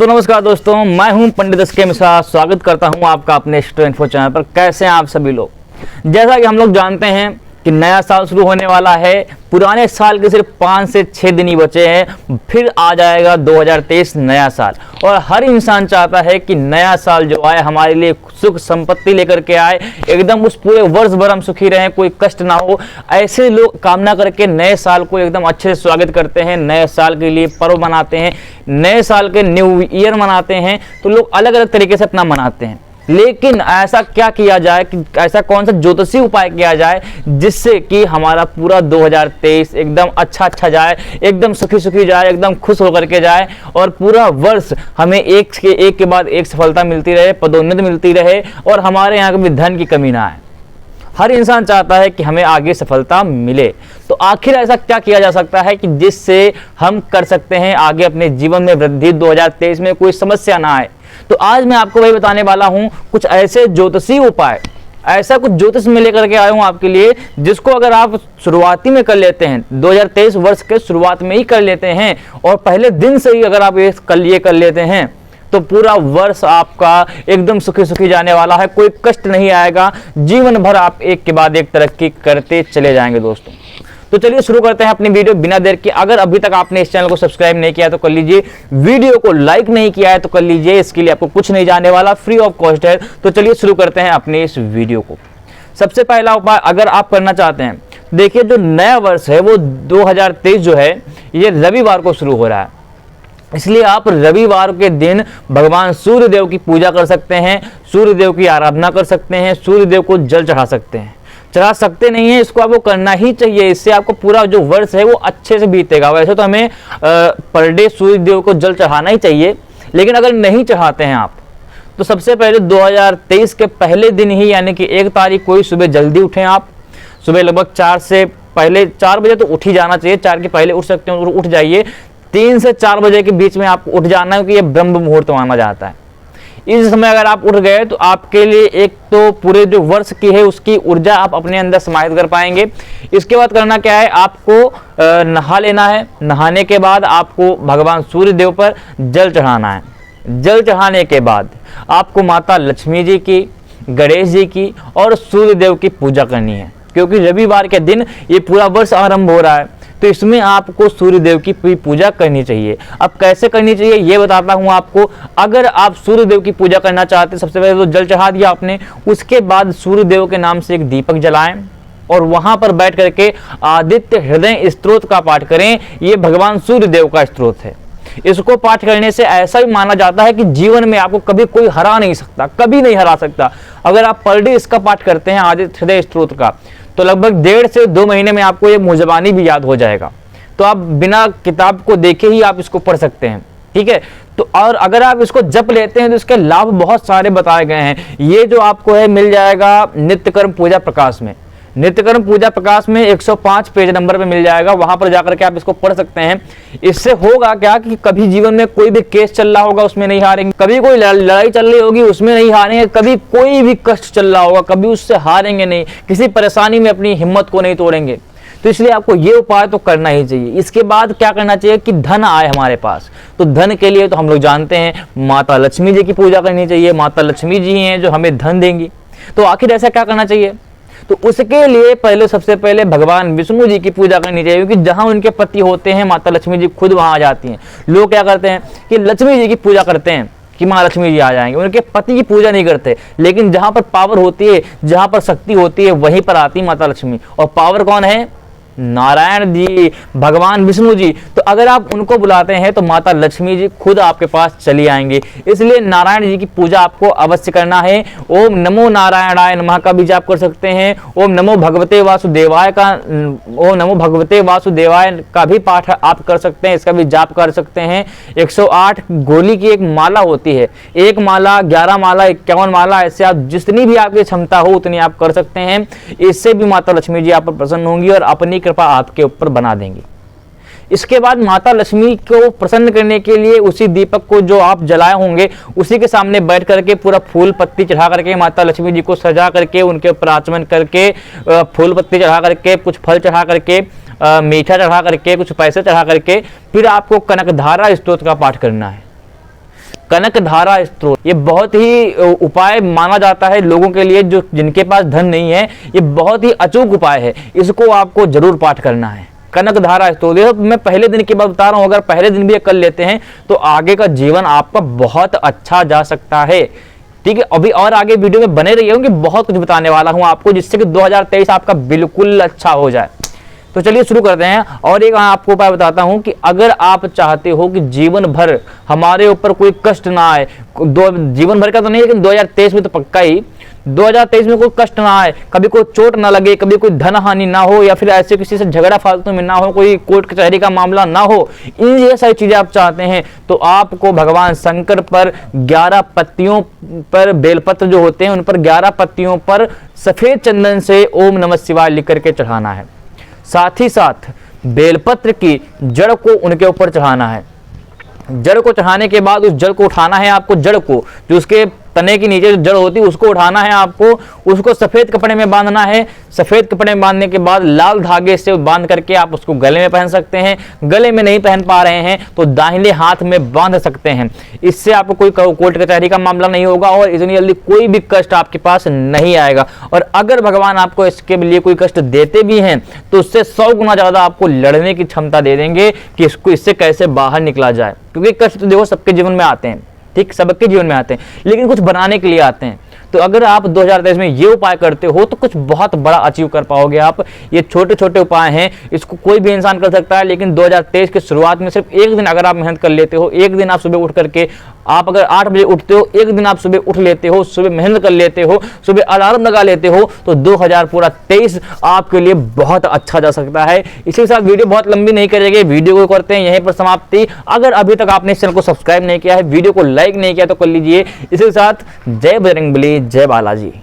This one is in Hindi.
तो नमस्कार दोस्तों, मैं हूं पंडित एस.के. मिश्रा। स्वागत करता हूं आपका अपने स्टूडेंट इन्फो चैनल पर। कैसे हैं आप सभी लोग? जैसा कि हम लोग जानते हैं कि नया साल शुरू होने वाला है। पुराने साल के सिर्फ 5 से 6 दिन ही बचे हैं, फिर आ जाएगा 2023 नया साल। और हर इंसान चाहता है कि नया साल जो आए हमारे लिए सुख संपत्ति लेकर के आए, एकदम उस पूरे वर्ष भर हम सुखी रहें, कोई कष्ट ना हो। ऐसे लोग कामना करके नए साल को एकदम अच्छे से स्वागत करते हैं, नए साल के लिए पर्व मनाते हैं, नए साल के न्यू ईयर मनाते हैं। तो लोग अलग अलग तरीके से अपना मनाते हैं। लेकिन ऐसा क्या किया जाए कि ऐसा कौन सा ज्योतिषी उपाय किया जाए जिससे कि हमारा पूरा 2023 एकदम अच्छा जाए, एकदम सुखी जाए, एकदम खुश होकर के जाए और पूरा वर्ष हमें एक के बाद एक सफलता मिलती रहे, पदोन्नति मिलती रहे और हमारे यहाँ कभी धन की कमी ना आए। हर इंसान चाहता है कि हमें आगे सफलता मिले। तो आखिर ऐसा क्या किया जा सकता है कि जिससे हम कर सकते हैं आगे अपने जीवन में वृद्धि, 2023 में कोई समस्या ना आए। तो आज मैं आपको वही बताने वाला हूं, कुछ ऐसे ज्योतिषी उपाय, ऐसा कुछ ज्योतिष में लेकर के आया हूं आपके लिए, जिसको अगर आप शुरुआती में कर लेते हैं, 2023 वर्ष के शुरुआत में ही कर लेते हैं और पहले दिन से ही अगर आप ये कर लेते हैं तो पूरा वर्ष आपका एकदम सुखी जाने वाला है। कोई कष्ट नहीं आएगा, जीवन भर आप एक के बाद एक तरक्की करते चले जाएंगे दोस्तों। तो चलिए शुरू करते हैं अपनी वीडियो बिना देर के। अगर अभी तक आपने इस चैनल को सब्सक्राइब नहीं किया तो कर लीजिए, वीडियो को लाइक नहीं किया है तो कर लीजिए। इसके लिए आपको कुछ नहीं जाने वाला, फ्री ऑफ कॉस्ट है। तो चलिए शुरू करते हैं अपने इस वीडियो को। सबसे पहला उपाय अगर आप करना चाहते हैं, देखिए जो नया वर्ष है वो 2023 जो है ये रविवार को शुरू हो रहा है, इसलिए आप रविवार के दिन भगवान सूर्य देव की पूजा कर सकते हैं, सूर्य देव की आराधना कर सकते हैं, सूर्य देव को जल चढ़ा सकते हैं। चढ़ा सकते नहीं है, इसको आपको करना ही चाहिए। इससे आपको पूरा जो वर्ष है वो अच्छे से बीतेगा। वैसे तो हमें पर डे सूर्य देव को जल चढ़ाना ही चाहिए, लेकिन अगर नहीं चढ़ाते हैं आप तो सबसे पहले 2023 के पहले दिन ही यानी कि 1 तारीख को ही सुबह जल्दी उठें। आप सुबह लगभग 4 बजे तो उठ ही जाना चाहिए। 4 के पहले उठ सकते हैं तो उठ जाइए। 3 से 4 बजे के बीच में आपको उठ जाना है, क्योंकि ये ब्रह्म मुहूर्त माना जाता है। इस समय अगर आप उठ गए तो आपके लिए एक तो पूरे जो वर्ष की है उसकी ऊर्जा आप अपने अंदर समाहित कर पाएंगे। इसके बाद करना क्या है, आपको नहा लेना है। नहाने के बाद आपको भगवान सूर्य देव पर जल चढ़ाना है। जल चढ़ाने के बाद आपको माता लक्ष्मी जी की, गणेश जी की और सूर्य देव की पूजा करनी है, क्योंकि रविवार के दिन ये पूरा वर्ष आरंभ हो रहा है। तो इसमें आपको सूर्य देव की पूजा करनी चाहिए। अब कैसे करनी चाहिए ये बताता हूं आपको। अगर आप सूर्य देव की पूजा करना चाहते हैं, सबसे पहले तो जल चढ़ा दिया आपने, उसके बाद सूर्य देव के नाम से एक दीपक जलाएं और वहां पर बैठ करके आदित्य हृदय स्तोत्र का पाठ करें। ये भगवान सूर्य देव का स्तोत्र है। इसको पाठ करने से ऐसा भी माना जाता है कि जीवन में आपको कभी कोई हरा नहीं सकता, कभी नहीं हरा सकता। अगर आप पर डे इसका पाठ करते हैं आदित्य हृदय स्तोत्र का, तो लगभग 1.5 से 2 महीने में आपको ये मुंहजबानी भी याद हो जाएगा। तो आप बिना किताब को देखे ही आप इसको पढ़ सकते हैं, ठीक है। तो और अगर आप इसको जप लेते हैं तो इसके लाभ बहुत सारे बताए गए हैं। ये जो आपको है मिल जाएगा नित्यकर्म पूजा प्रकाश में। नित्यकर्म पूजा प्रकाश में 105 पेज नंबर पे मिल जाएगा, वहां पर जाकर के आप इसको पढ़ सकते हैं। इससे होगा क्या कि कभी जीवन में कोई भी केस चल रहा होगा उसमें नहीं हारेंगे, कभी कोई लड़ाई चल रही होगी उसमें नहीं हारेंगे, कभी कोई भी कष्ट चल रहा होगा कभी उससे हारेंगे नहीं, किसी परेशानी में अपनी हिम्मत को नहीं तोड़ेंगे। तो इसलिए आपको ये उपाय तो करना ही चाहिए। इसके बाद क्या करना चाहिए कि धन आए हमारे पास। तो धन के लिए तो हम लोग जानते हैं माता लक्ष्मी जी की पूजा करनी चाहिए। माता लक्ष्मी जी हैं जो हमें धन देंगी। तो आखिर ऐसा क्या करना चाहिए, तो उसके लिए पहले सबसे पहले भगवान विष्णु जी की पूजा करनी चाहिए, क्योंकि जहां उनके पति होते हैं माता लक्ष्मी जी खुद वहां आ जाती हैं। लोग क्या करते हैं कि लक्ष्मी जी की पूजा करते हैं कि माँ लक्ष्मी जी आ जाएंगे, उनके पति की पूजा नहीं करते। लेकिन जहां पर पावर होती है, जहां पर शक्ति होती है, वहीं पर आती माता लक्ष्मी। और पावर कौन है? नारायण जी, भगवान विष्णु जी। तो अगर आप उनको बुलाते हैं तो माता लक्ष्मी जी खुद आपके पास चली आएंगे। इसलिए नारायण जी की पूजा आपको अवश्य करना है। ओम नमो नारायणाय नमः का भी जाप कर सकते हैं। ओम नमो भगवते वासुदेवाय का भी पाठ आप कर सकते हैं, इसका भी जाप कर सकते हैं। 108 गोली की एक माला होती है, 1 माला, 11 माला, 51 माला, ऐसे आप जितनी भी आपकी क्षमता हो उतनी आप कर सकते हैं। इससे भी माता लक्ष्मी जी आप पर प्रसन्न होंगी और अपनी कृपा आपके ऊपर बना देंगी। इसके बाद माता लक्ष्मी को प्रसन्न करने के लिए उसी दीपक को जो आप जलाए होंगे उसी के सामने बैठ करके पूरा फूल पत्ती चढ़ा करके माता लक्ष्मी जी को सजा करके उनके ऊपर आचमन करके फूल पत्ती चढ़ा करके कुछ फल चढ़ा करके मीठा चढ़ा करके कुछ पैसे चढ़ा करके फिर आपको कनकधारा स्तोत्र का पाठ करना है। कनकधारा स्त्रोत, ये बहुत ही उपाय माना जाता है लोगों के लिए जो जिनके पास धन नहीं है। ये बहुत ही अचूक उपाय है, इसको आपको जरूर पाठ करना है। कनकधारा स्त्रोत मैं पहले दिन की बात बता रहा हूं, अगर पहले दिन भी ये कर लेते हैं तो आगे का जीवन आपका बहुत अच्छा जा सकता है। ठीक है, अभी और आगे वीडियो में बने रहिए कि बहुत कुछ बताने वाला हूं आपको, जिससे कि 2023 आपका बिल्कुल अच्छा हो जाए। तो चलिए शुरू करते हैं। और एक आपको उपाय बताता हूं कि अगर आप चाहते हो कि जीवन भर हमारे ऊपर कोई कष्ट ना आए, जीवन भर का तो नहीं लेकिन 2023 में तो पक्का ही, 2023 में कोई कष्ट ना आए, कभी कोई चोट ना लगे, कभी कोई धन हानि ना हो, या फिर ऐसे किसी से झगड़ा फालतू में ना हो, कोई कोर्ट कचहरी का मामला ना हो, इन ये सारी चीजें आप चाहते हैं तो आपको भगवान शंकर पर 11 पत्तियों पर, बेलपत्र जो होते हैं उन पर 11 पत्तियों पर सफेद चंदन से ओम नमः शिवाय लिख करके चढ़ाना है। साथ ही साथ बेलपत्र की जड़ को उनके ऊपर चढ़ाना है। जड़ को चढ़ाने के बाद उस जड़ को उठाना है आपको, जड़ को जो उसके तने के नीचे जो जड़ होती है उसको उठाना है आपको, उसको सफेद कपड़े में बांधना है। सफेद कपड़े में बांधने के बाद लाल धागे से बांध करके आप उसको गले में पहन सकते हैं। गले में नहीं पहन पा रहे हैं तो दाहिने हाथ में बांध सकते हैं। इससे आपको कोई कोर्ट कचहरी का मामला नहीं होगा और इतनी जल्दी कोई भी कष्ट आपके पास नहीं आएगा। और अगर भगवान आपको इसके लिए कोई कष्ट देते भी हैं तो उससे 100 गुना ज्यादा आपको लड़ने की क्षमता दे देंगे कि इससे कैसे बाहर निकला जाए। क्योंकि कष्ट तो देखो सबके जीवन में आते हैं, ठीक, सबके जीवन में आते हैं, लेकिन कुछ बनाने के लिए आते हैं। तो अगर आप 2023 में ये उपाय करते हो तो कुछ बहुत बड़ा अचीव कर पाओगे आप। ये छोटे छोटे उपाय हैं, इसको कोई भी इंसान कर सकता है, लेकिन 2023 की शुरुआत में सिर्फ एक दिन अगर आप मेहनत कर लेते हो, एक दिन आप सुबह उठ करके, आप अगर 8 बजे उठते हो, एक दिन आप सुबह उठ लेते हो, सुबह मेहनत कर लेते हो, सुबह अलार्म लगा लेते हो, तो 2023 आपके लिए बहुत अच्छा जा सकता है। इसी के साथ वीडियो बहुत लंबी नहीं करेंगे, वीडियो को करते हैं यहीं पर समाप्ति। अगर अभी तक आपने इस चैनल को सब्सक्राइब नहीं किया है, वीडियो को लाइक नहीं किया तो कर लीजिए। इसी के साथ जय बजरंगबली, जय बालाजी।